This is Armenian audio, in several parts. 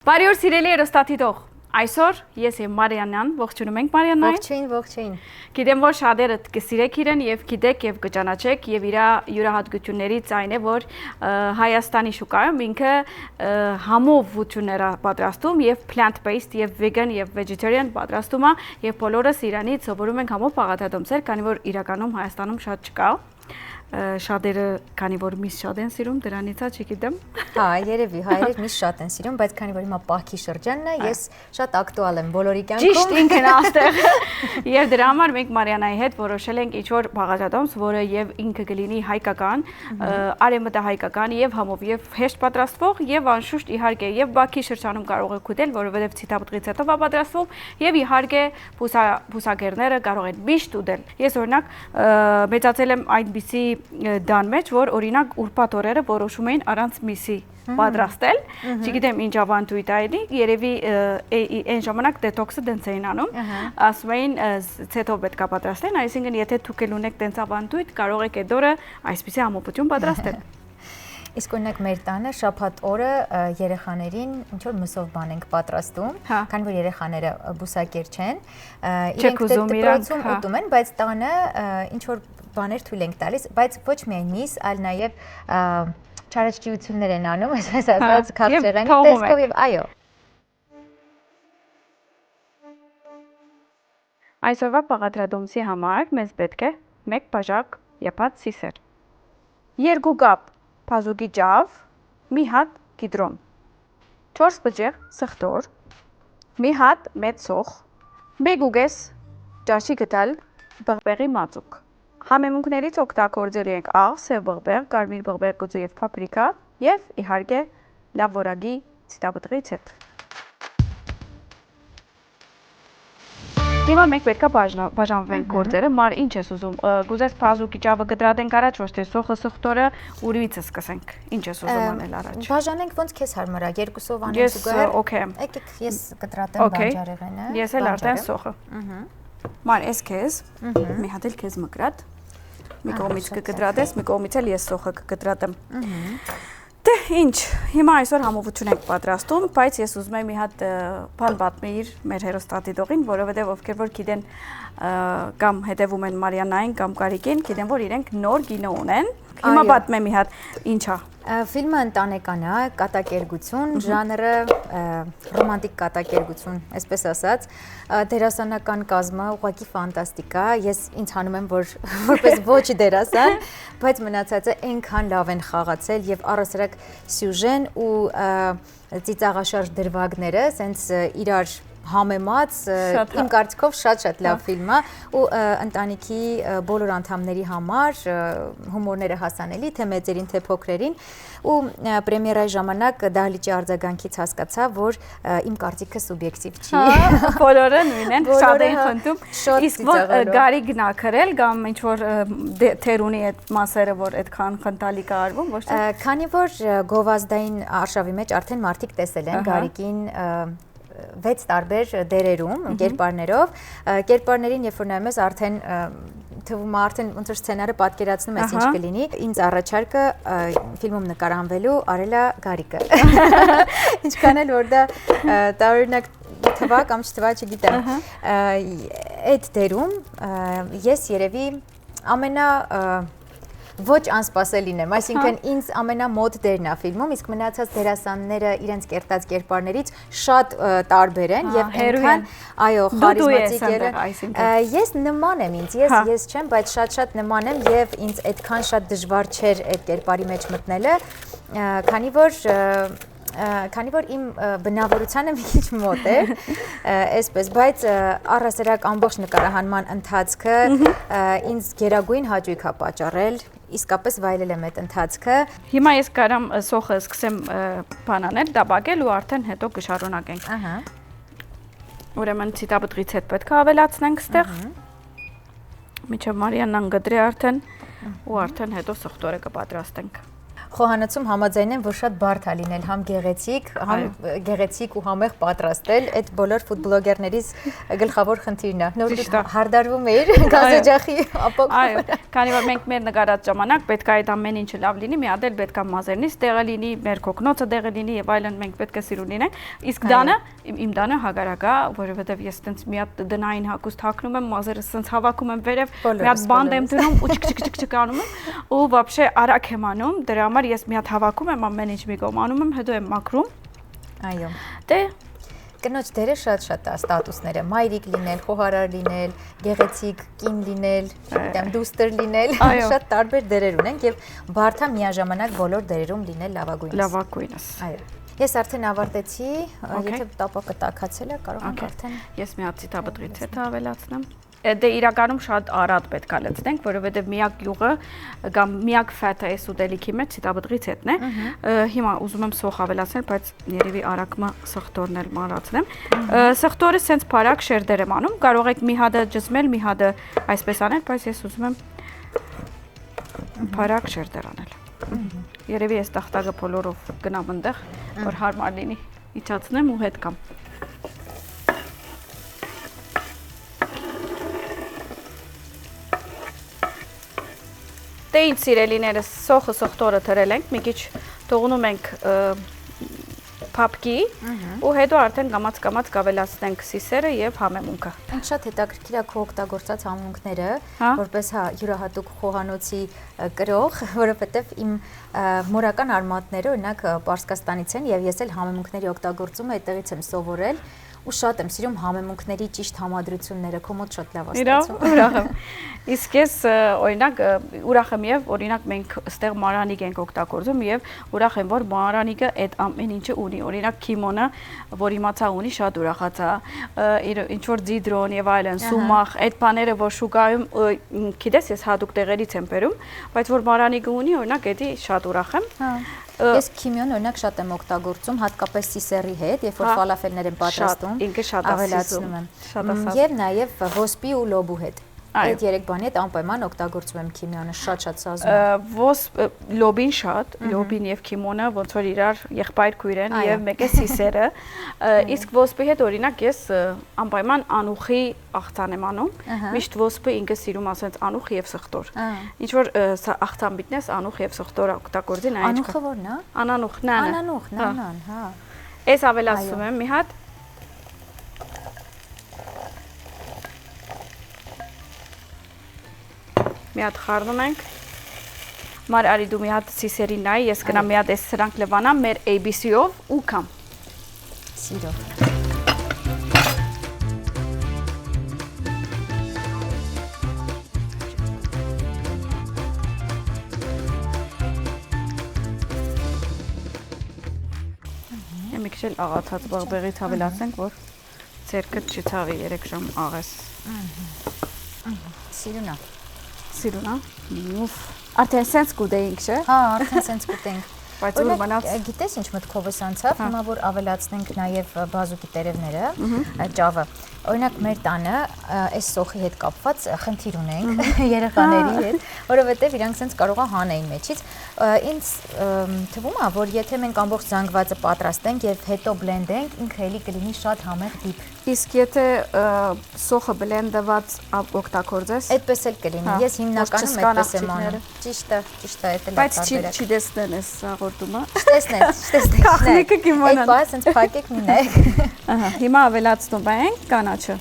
Բարի օր սիրելի երեստատիտող, այսօր ես եւ Մարիանան, ողջունում ենք Մարիանային։ Ողջույն։ Գիտեմ, որ շատերը կսիրեք իրեն եւ գիտեք եւ կճանաչեք եւ իր յուրահատկություններից այն է, որ Հայաստանի շուկայում ինքը համով վուտչուներ է պատրաստում եւ plant-based եւ vegan եւ vegetarian պատրաստում է եւ բոլորս Իրանից սովորում ենք համով բաղադրատոմսեր, քանի որ իրականում Հայաստանում շատ չկա։ Շատերը, քանի որ միս շատ են սիրում, դրանից է չգիտեմ։ Հա, երևի հայերդ միս շատ են սիրում, բայց քանի որ հիմա պահքի շրջանն է, ես շատ ակտուալ եմ բոլորի կյանքում։ Ճիշտ ինքն է աստեղ։ Եվ դրա համար մենք Մարիանայի հետ որոշել ենք ինչ-որ բաղադրատոմս, որը եւ ինքը կլինի հայկական, արևմտահայկական եւ համով եւ հեշտ պատրաստվող եւ անշուշտ իհարկե եւ Բաքվի շրջանում կարող եք ուտել, որովհետեւ ցիտապտրից հետո է պատրաստվում եւ իհարկե բուսակերները կարող են միշտ ուտել։ Ես օրինակ մեծացել եմ այնպիսի դան մեջ, որ օրինակ ուրբաթ օրերը որոշում էին առանց միսի պատրաստել, չգիտեմ ինչ ավանդույթ է էլի, երևի այն ժամանակ դետոքսը դենց էին անում, ասում էին ցեթով պետք է պատրաստեն, այսինքն եթե դուք էլ ունեք դենց ավանդույթ, կարող եք այդ օրը այսպիսի ամոփություն պատրաստել։ Իսկ օրինակ մեր տանը շաբաթ օրը երեխաներին ինչ որ մսով բան ենք պատրաստում, քանի որ երեխաները բուսակեր չեն, իրենք դպրոցում ուտում են, բայց տանը ինչ որ բաներ թույլ ենք տալիս, բայց ոչ միայն միս, այլ նաև չարաճճիություններ են անում, այսպես ասած, քաղցրեղենի տեսքով եւ այո։ Այսօրվա բաղադրատոմսի համար մեզ պետք է 1 բաժակ եփած սիսեր, 2 կապ բազուկի ջավ, մի հատ կիտրոն, 4 բջիջ սխտոր, մի հատ մեծ սոխ, 1 ուգես ճաշի գտալ բղբեղի մածուկ։ Համեմունքներից օգտագործել ենք աղ, սև բղբեղ, կարմիր բղբեղ կուծու եւ փապրիկա եւ իհարկե լավ որակի ցիտապտրից հետ։ Հիմա մենք պետք է բաժանվենք գործերը, մար ինչ ես ուզում, գուզես բազուկի ջավը կտրատենք առաջ, ոչ թե սոխը սխտորը, ուրիցը սկսենք, ինչ ես ուզում անել առաջ։ Բաժանենք ոնց քեզ հարմար է, երկուսով անենք զուգահեռ։ Okay։ Եկեք ես կտրատեմ բանջարեղենը։ Ես էլ արդեն սոխը։ Մար ես քեզ, մի հատ էլ քեզ մկրատ։ Մի կողմից կկտրատես, մի կողմից էլ ես սոխը կկտրատեմ։ Դե ինչ, հիմա այսօր համովություն ենք պատրաստում, բայց ես ուզում եմ մի հատ բան պատմեիր մեր հերոստատիտողին, որովհետև ովքեր որ գիտեն կամ հետևում են Մարիանային կամ Կարիկին, գիտեն որ իրենք նոր կինո ունեն։ Հիմա պատմեմ մի հատ, ինչ է։ Ֆիլմը ընտանեկան է, կատակերգություն, ժանրը ռոմանտիկ կատակերգություն, այսպես ասած, դերասանական կազմը ուղղակի ֆանտաստիկ է, ես ինձ հանում եմ, որ որպես ոչ դերասան, բայց մնացածը այնքան լավ են խաղացել եւ առասարակ սյուժեն ու ծիծաղաշարժ դրվագները, սենց իրար համեմած իմ կարծիքով շատ լավ ֆիլմ է ու ընտանիքի բոլոր անդամների համար հումորները հասանելի թե մեծերին թե փոքրերին ու պրեմիերայի ժամանակ դահլիճի արձագանքից հասկացա, որ իմ կարծիքը սուբյեկտիվ չի։ Բոլորը նույնն են, շատ են խնդում։ Իսկ որ Գարիգն ա քրել կամ ինչ որ թեր ունի այդ մասերը, որ այդքան խնդալի կա արվում, ոչ թե։ Քանի որ գովազդային արշավի մեջ արդեն մարդիկ տեսել են Գարիգին 6 տարբեր դերերում, կերպարներով, կերպարներին երբ որ նայում ես արդեն թվում է արդեն ոնց որ սցենարը պատկերացնում ես ինչ կլինի, ինձ առաջարկը ֆիլմում նկարահանվելու արելա Գարիկը։ Ինչքան էլ որ դա տարօրինակ թվա կամ չթվա չգիտեմ։ Այդ դերում ես երևի ոչ անսպասելին եմ, այսինքն ինձ ամենամոտ դերն է ֆիլմում, իսկ մնացած դերասանները իրենց կերտած կերպարներից շատ տարբեր են եւ այնքան այո, խարիզմատիկ են։ Ես նման եմ ինձ, ես չեմ, բայց շատ նման եմ եւ ինձ այդքան շատ դժվար չէր այդ կերպարի մեջ մտնելը, քանի որ իմ բնավորությանը մի քիչ մոտ է, այսպես, բայց առասարակ ամբողջ նկարահանման ընթացքը ինձ գերագույն հաճույք է պատճառել, իսկապես վայելել եմ այդ ընթացքը։ Հիմա ես կարամ սոխը սկսեմ բան անել, դաբակել ու արդեն հետո կշարունակենք։ Ուրեմն ցիտապտրից հետ պետք է ավելացնենք ստեղ։ Մինչև Մարիանան գդրի արդեն ու արդեն հետո սխտորը կպատրաստենք։ խոհանոցում համաձայն եմ, որ շատ բարդ է լինել համ գեղեցիկ ու համեղ պատրաստել, այդ բոլոր ֆուդբլոգերներից գլխավոր խնդիրն է։ Նոր հարդարվում էիր գազեջախի ապակու։ Այո, քանի որ մենք մեր նկարած ժամանակ պետք է այդ ամեն ինչը լավ լինի, մի հատ էլ պետք է մազերնից տեղը լինի, մեր կոկնոցը տեղը լինի եւ այլն, մենք պետք է սիրուն լինենք։ Իսկ դանը, իմ դանը հագարակա, որովհետեւ ես տենց մի հատ դնային հագուստ հագնում եմ, մազերը սենց հավաքում եմ վերև, մի հատ բանդ եմ դնում ու չկ անում եմ, ու вообще արագ եմ անում, դրա համար ես մի հատ հավաքում եմ, ամեն ինչ մի կողմ անում եմ, հետո եմ մաքրում։ Այո։ Դե Կնոջ դերը շատ է ստատուսները, մայրիկ լինել, խոհարար լինել, գեղեցիկ կին լինել, գիտեմ, դուստր լինել, շատ տարբեր դերեր ունենք եւ բարդ է միաժամանակ բոլոր դերերում լինել լավագույնս։ Լավագույնս։ Այո։ Ես արդեն ավարտեցի, եթե տապակը տաքացել է, կարող ենք արդեն։ Ես մի հատ ցիտաբտրից հետ ավելացնեմ։ Դե իրականում շատ արագ պետք է լցնենք, որովհետև միակ յուղը կամ միակ ֆեթը այս ուտելիքի մեջ ցիտաբտրից հետն է։ Հիմա ուզում եմ սոխ ավելացնել, բայց երևի արագը սխտորն էլ մանրացնեմ։ Սխտորը սենց բարակ շերտեր եմ անում, կարող եք մի հատը ջզմել, մի հատը այսպես անել, բայց ես ուզում եմ բարակ շերտեր անել։ Երևի այս տախտակը բոլորով գնամ այնտեղ, որ հարմար լինի, իջացնեմ ու հետ կամ։ Դե ինձ սիրելիներս, սոխը սոխտորը թրել ենք, մի քիչ թողնում ենք փափկի ու հետո արդեն կամաց կավելացնենք սիսերը եւ համեմունքը։ Ինձ շատ հետաքրքիր է քո օգտագործած համեմունքները, որպես յուրահատուկ խոհանոցի կրող, որովհետեւ իմ մորական արմատները օրինակ Պարսկաստանից են եւ ես էլ համեմունքների օգտագործումը այդտեղից եմ սովորել։ Ու շատ եմ սիրում համեմունքների ճիշտ համադրությունները, քո մոտ շատ լավ ստացվում։ Ուրախ եմ։ Իսկ ես օրինակ ուրախ եմ եւ օրինակ մենք այստեղ մարանիկ ենք օգտագործում եւ ուրախ եմ որ մարանիկը այդ ամեն ինչը ունի։ Օրինակ քիմոնը, որ իմացա ունի, շատ ուրախացա։ Ինչ որ ձիդրոն եւ այլն, սումախ, այդ բաները որ շուկայում գիտես ես հատուկ տեղերից եմ բերում, բայց որ մարանիկը ունի, օրինակ էդի շատ ուրախ եմ։ Ես քիմիոն օրինակ շատ եմ օգտագործում, հատկապես սիսերի հետ, երբ որ ֆալաֆելներ եմ պատրաստում, ինքը շատ ավելացնում եմ։ Եվ նաև ոսպի ու լոբու հետ։ Այդ երեք բանի հետ անպայման օգտագործում եմ քիմիոնը, շատ սազում։ Լոբին շատ, լոբին եւ քիմոնը ոնց որ իրար եղբայր քույր են եւ մեկ է սիսերը։ Իսկ ոսպի հետ օրինակ ես անպայման անուխի աղցան եմ անում։ Միշտ ոսպը ինքը սիրում ասենց անուխ եւ սխտոր։ Ինչ որ աղցան բիտնես անուխ եւ սխտոր օգտագործին այն։ Անուխը ո՞րն է։ Անանուխ, նանը։ Անանուխ, նանան, հա։ Էս ավելացնում եմ մի հատ։ Մի հատ խառնում ենք։ Մար արի դու մի հատ սիսերի նայ, ես գնամ մի հատ էս սրանք լվանամ մեր ABC-ով ու կամ։ Սիրով։ Մի քիչ էլ աղացած բաղբեղից ավելացնենք, որ ձերքը չցավի 3 ժամ աղես։ Սիրուն է։ Սիրուն է։ Ուֆ, արդեն սենց կուտեինք, չէ՞։ Հա, արդեն սենց կուտենք։ Բայց ուր մնաց։ Գիտես ինչ մտքով ես անցավ, հիմա որ ավելացնենք նաև բազուկի տերևները, ճավը։ Օրինակ մեր տանը այս սոխի հետ կապված խնդիր ունենք երեխաների հետ, որովհետև իրանք sense կարող է հանեին մեջից։ Ինձ թվում է, որ եթե մենք ամբողջ զանգվածը պատրաստենք եւ հետո բլենդենք, ինքը էլի կլինի շատ համեղ դիպ։ Իսկ եթե սոխը բլենդված օգտագործես, այդպես էլ կլինի։ Ես հիմնականում այդպես եմ անում։ Ճիշտ է, այդ էլ է։ Բայց չտեսնեն էս հաղորդումը։ Չտեսնեն։ Քաղնիկը կիմանան։ Այդ բանը sense փակեք մի նայեք։ Ահա, հիմա ավելացնում ենք կանաչը։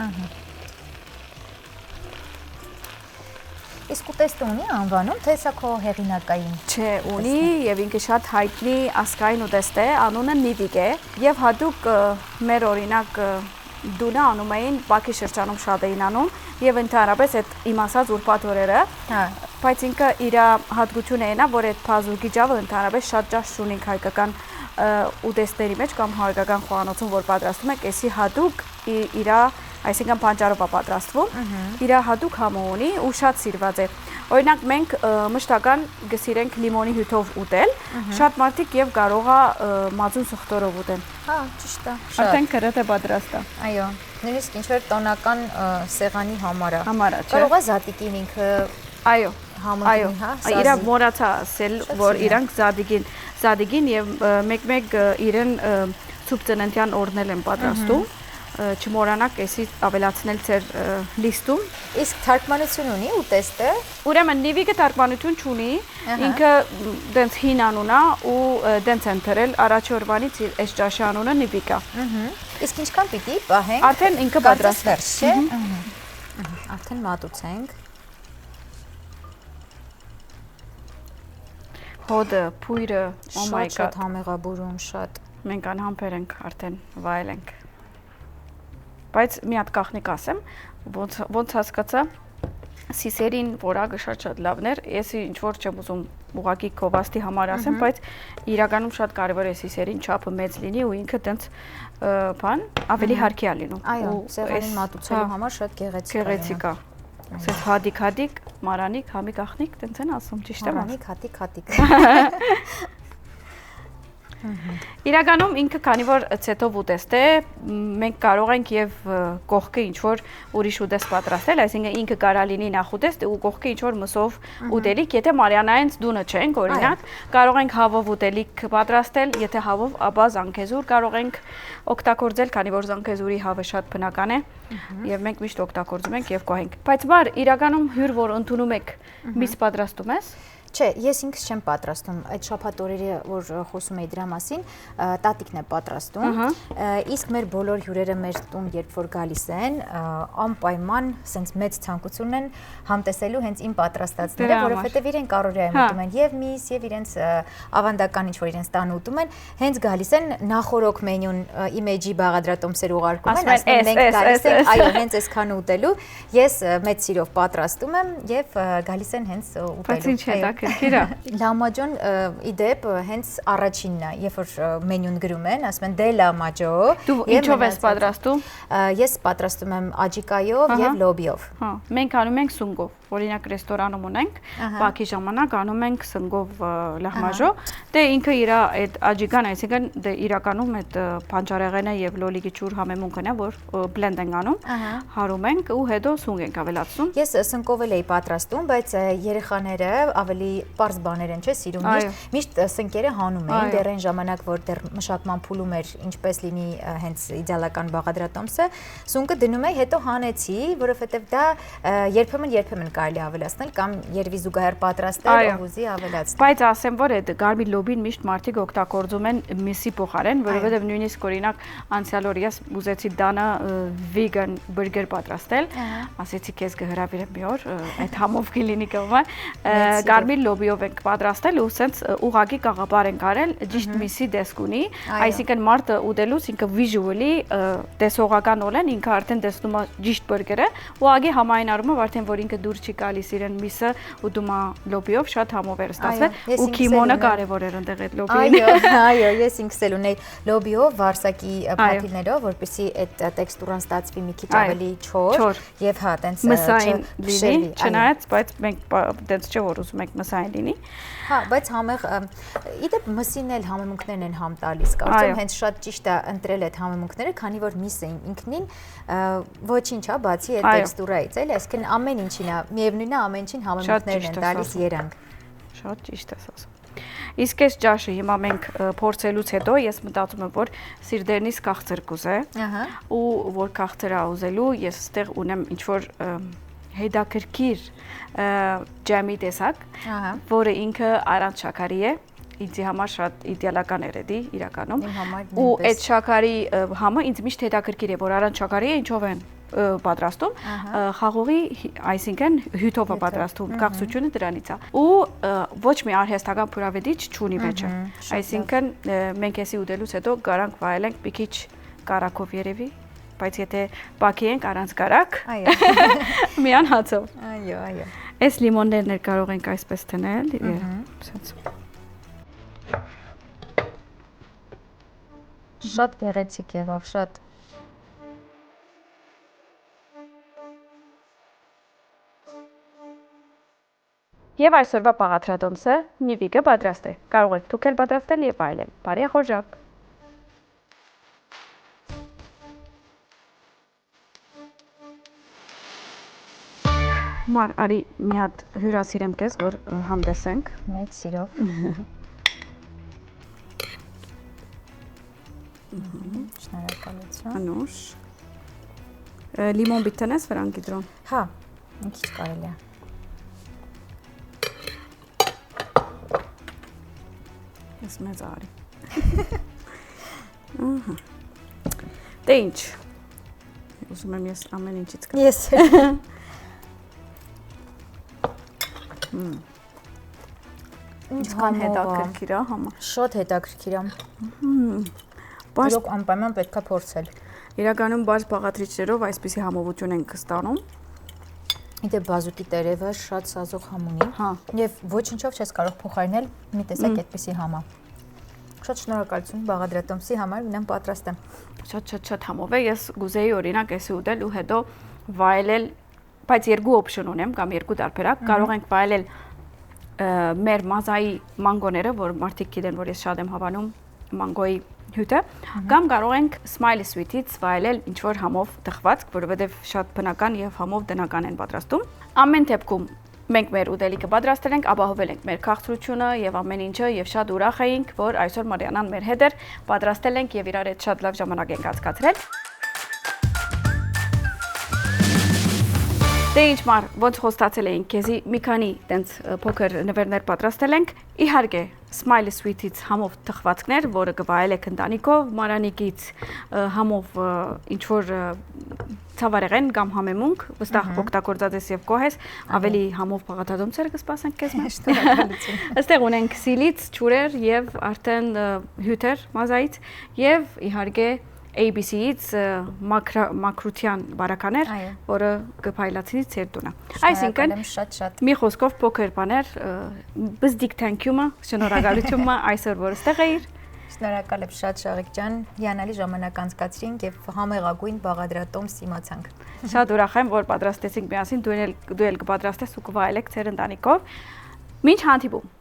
Ահա։ Իսկ ուտեստը ունի անվանում, թե սա քո հեղինակային։ Չէ, ունի եւ ինքը շատ հայտնի ասկային ուտեստ է, անունը նիվիկ է եւ հատուկ մեր օրինակ դունը անում էին Բաքվի շրջանում շատ էին անում եւ ընդհանրապես այդ իմ ասած ուրբաթ օրերը, բայց ինքը իր հատկությունը է նա, որ այդ փազուկի ջավը ընդհանրապես շատ ճաշ ունի հայկական ուտեստների մեջ կամ հայկական խոհանոցում որ պատրաստում եք, էսի հատուկ իր այսինքն բանջարով է պատրաստվում, իր հատուկ համը ունի ու շատ սիրված է։ Օրինակ մենք մշտական գսիրենք լիմոնի հյութով ուտել, շատ մարդիկ եւ կարող է մածուն սխտորով ուտեն։ Հա, ճիշտ է։ Արդեն գրեթե պատրաստ է։ Այո, նույնիսկ ինչ որ տոնական սեղանի համար է։ Համար է, չէ։ Կարող է զատիկին ինքը այո, համընկնի, հա, իրա մորացա ասել, որ իրանք զադիգին եւ մեկ-մեկ իրեն ցուպծնենտյան օրնել են պատրաստում, չմոռանաք էսի ավելացնել ձեր լիստում։ Իսկ թարգմանություն ունի ուտեստը։ Ուրեմն նիվիկը թարգմանություն չունի, ինքը դենց հին անուն է ու դենց են դրել առաջի օրվանից այս ճաշի անունը նիվիկա։ Իսկ ինչքան պիտի պահենք։ Արդեն ինքը պատրաստ է, չէ։ Արդեն մատուցենք։ Հոդը, փույրը, oh my god։ Շատ համեղաբուրում, շատ։ Մենք անհամբեր ենք արդեն վայել ենք։ Բայց մի հատ կախնիկ ասեմ, ոնց հասկացա, սիսերին որակը շատ լավն էր, ես ինչ որ չեմ ուզում ուղղակի կովաստի համար ասեմ, բայց իրականում շատ կարևոր է սիսերին չափը մեծ լինի ու ինքը տենց բան ավելի հարկի է լինում։ Այո, սեղանին մատուցելու համար շատ գեղեցիկ է։ Ասես հադիկ, մարանիկ, համի կախնիկ, տենց են ասում, ճիշտ եմ ասում։ Մարանիկ, հատիկ։ Իրականում ինքը քանի որ ցետով ուտեստ է, մենք կարող ենք եւ կողքը ինչ որ ուրիշ ուտեստ պատրաստել, այսինքն ինքը կարա լինի նախ ուտեստ ու կողքը ինչ որ մսով ուտելիք, եթե մարիանայից դունը չենք, օրինակ, կարող ենք հավով ուտելիք պատրաստել, եթե հավով, ապա զանգեզուր կարող ենք օգտագործել, քանի որ զանգեզուրի հավը շատ բնական է եւ մենք միշտ օգտագործում ենք եւ կոհենք։ Բայց բար իրականում հյուր որ ընդունում եք, միս պատրաստում ես։ Չէ, ես ինքս չեմ պատրաստում, այդ շաբաթ օրերը, որ խոսում էի դրա մասին, տատիկն է պատրաստում, իսկ մեր բոլոր հյուրերը մեր տուն, երբ որ գալիս են, անպայման սենց մեծ ցանկություն են համտեսելու հենց իմ պատրաստածները, որովհետև իրենք առօրյայում ուտում են եւ միս, եւ իրենց ավանդական ինչ որ իրենց տանը ուտում են, հենց գալիս են նախորոք մենյուն իմեջի բաղադրատոմսեր ուղարկում են, ասում են մենք գալիս ենք, այո, հենց այսքան ուտելու, ես մեծ սիրով պատրաստում եմ եւ գալիս են հենց ուտելու։ Լամաջոն իդեպ հենց առաջինն է, երբ որ մենյուն գրում են, ասում են դե լամաջո։ Դու ինչով ես պատրաստում։ Ես պատրաստում եմ աջիկայով եւ լոբիով։ Հա, մենք անում ենք սունգով, օրինակ ռեստորանում ունենք, բակի ժամանակ անում ենք սնգով լահմաժո, դե ինքը իր այդ աջիկան, այսինքն դե իրականում այդ բանջարեղենը եւ լոլիկի ճուր համեմունքն է, որ բլենդ ենք անում, հարում ենք ու հետո սունգ ենք ավելացնում։ Ես սնկով էլ էի պատրաստում, բայց երեխաները ավելի պարզ բաներ են, չէ՞, սիրում միշտ սնկերը հանում էին, դեռ այն ժամանակ, որ դեռ մշակման փուլում էր, ինչպես լինի հենց իդեալական բաղադրատոմսը, սունկը դնում էի, հետո հանեցի, որովհետև դա երբեմն կարելի ավելացնել կամ երևի զուգահեռ պատրաստել, ով ուզի ավելացնել։ Բայց ասեմ, որ այդ գարմիր լոբին միշտ մարդիկ օգտագործում են միսի փոխարեն, որովհետև նույնիսկ օրինակ անցյալ օր ես ուզեցի Դանը վեգան բուրգեր պատրաստել, ասեցի քեզ կհրավիրեմ մի օր, այդ համով կլինի կողմը, գարմիր լոբիով ենք պատրաստել ու սենց ուղղակի կաղապար ենք արել, ճիշտ միսի դեսք ունի, այսինքն մարդը ուտելուց ինքը visually տեսողական օլեն, ինքը արդեն տեսնում է ճիշտ բուրգերը, ուղղակի համայնարում է արդեն որ ինքը դուր չի գալիս իրեն միսը ուտում է լոբիով, շատ համով էր ստացվել ու քիմոնը կարևոր էր այնտեղ այդ լոբին։ Այո, ես ինքս էլ ունեի լոբիով, վարսակի փաթիլներով, որպեսզի այդ տեքստուրան ստացվի մի քիչ ավելի չոր եւ հա, տենց մսային լինի, չնայած, բայց մենք տենց չէ որ ուզում ենք մսային լինի։ Հա, բայց համեղ իդեպ մսին էլ համեմունքներն են համ տալիս, կարծում հենց շատ ճիշտ է ընտրել այդ համեմունքները, քանի որ միսը ինքնին ոչինչ է, բացի այդ տեքստուրայից, էլի, այսինքն ամեն ինչին է, միևնույնն է, ամեն ինչին համեմունքներն են տալիս երանգ։ Շատ ճիշտ ես ասում։ Իսկ այս ճաշը հիմա մենք փորձելուց հետո ես մտածում եմ, որ սիրդերնից քաղցր կուզե, ու որ քաղցր ուզելու ես այստեղ ունեմ ինչ որ հետաքրքիր ջեմի տեսակ, որը ինքը առանց շաքարի է, ինձ համար շատ իդեալական էր էդի իրականում, ու այդ շաքարի համը ինձ միշտ հետաքրքիր է, որ առանց շաքարի է ինչով են պատրաստում, խաղողի, այսինքն հյութով է պատրաստում, քաղցությունը դրանից է, ու ոչ մի արհեստական փորավետիչ չունի մեջը, այսինքն մենք էսի ուտելուց հետո գարանք վայելենք մի քիչ կարակով երևի, բայց եթե բակի ենք առանց կարակ, միան հացով։ Այո, այո։ Այս լիմոններն էլ կարող ենք այսպես թնել, շատ գեղեցիկ եղավ, շատ։ Եվ այսօրվա բաղադրատոմսը նիվիկը պատրաստ է։ Կարող եք դուք էլ պատրաստել եւ այլն։ Բարի խորժակ։ Մար, արի մի հատ հյուրասիրեմ քեզ, որ համտեսենք։ Մեծ սիրով։ Շնորհակալություն։ Անուշ։ Լիմոն բիթնես վրան գիդրոն։ Հա, մի քիչ կարելի է։ Ես մեծ արի։ Ահա։ Դե ինչ։ Ուզում եմ ես ամեն ինչից կա։ Ես։ Ինչքան հետաքրքիր է համա։ Շատ հետաքրքիր է։ Բայց Իրոք անպայման պետքա փորձել։ իրականում բաց բաղադրիչներով այսպիսի համովություն ենք ստանում։ Իդե բազուկի տերևը շատ սազող համ ունի։ Հա։ Եվ ոչինչով չես կարող փոխարինել մի տեսակ այդպիսի համա։ Շատ շնորհակալություն բաղադրատոմսի համար, մինեմ պատրաստ եմ։ Շատ համով է, ես գուզեի օրինակ էսի ուտել ու հետո վայելել, բայց երկու օպշն ունեմ կամ երկու տարբերակ, կարող ենք վայելել մեր մազայի մանգոները, որ մարդիկ գիտեն, որ ես շատ եմ հավանում մանգոյի հյութը, կամ կարող ենք Smiley Sweet-ից վայելել ինչ-որ համով թխվածք, որովհետև շատ բնական եւ համով տնական են պատրաստում։ Ամեն դեպքում մենք մեր ուտելիքը պատրաստել ենք, ապահովել ենք մեր քաղցրությունը եւ ամեն ինչը եւ շատ ուրախ էինք, որ այսօր Մարիանան մեր հետ էր, պատրաստել ենք եւ իրար հետ շատ լավ ժամանակ ենք անցկացրել։ Դե ինչ մար, ոնց խոստացել էինք քեզի մի քանի տենց փոքր նվերներ պատրաստել ենք։ Իհարկե, Smiley Sweet-ից համով թխվածքներ, որը կվայելեք ընտանիքով, Մարանիկից համով ինչ որ ցավարեղեն կամ համեմունք, վստահ օգտագործած ես եւ կոհես, ավելի համով բաղադրատոմսեր կսպասենք քեզ մեջ։ Շնորհակալություն։ Այստեղ ունենք սիլից, ճուրեր եւ արդեն հյութեր մազայից եւ իհարկե ABC-ից մակրության բարականեր, որը կփայլացնի ձեր տունը։ Այսինքն շատ մի խոսքով փոքր բաներ, բզդիկ թանկյումը, շնորհակալությունը այսօր որ ստեղ էիր։ Շնորհակալ եմ շատ Շաղիկ ջան, հիանալի ժամանակ անցկացրինք եւ համեղագույն բաղադրատոմս իմացանք։ Շատ ուրախ եմ, որ պատրաստեցինք միասին, դու էլ կպատրաստես ու կվայելեք ձեր ընտանիքով։ Մինչ հանդիպում։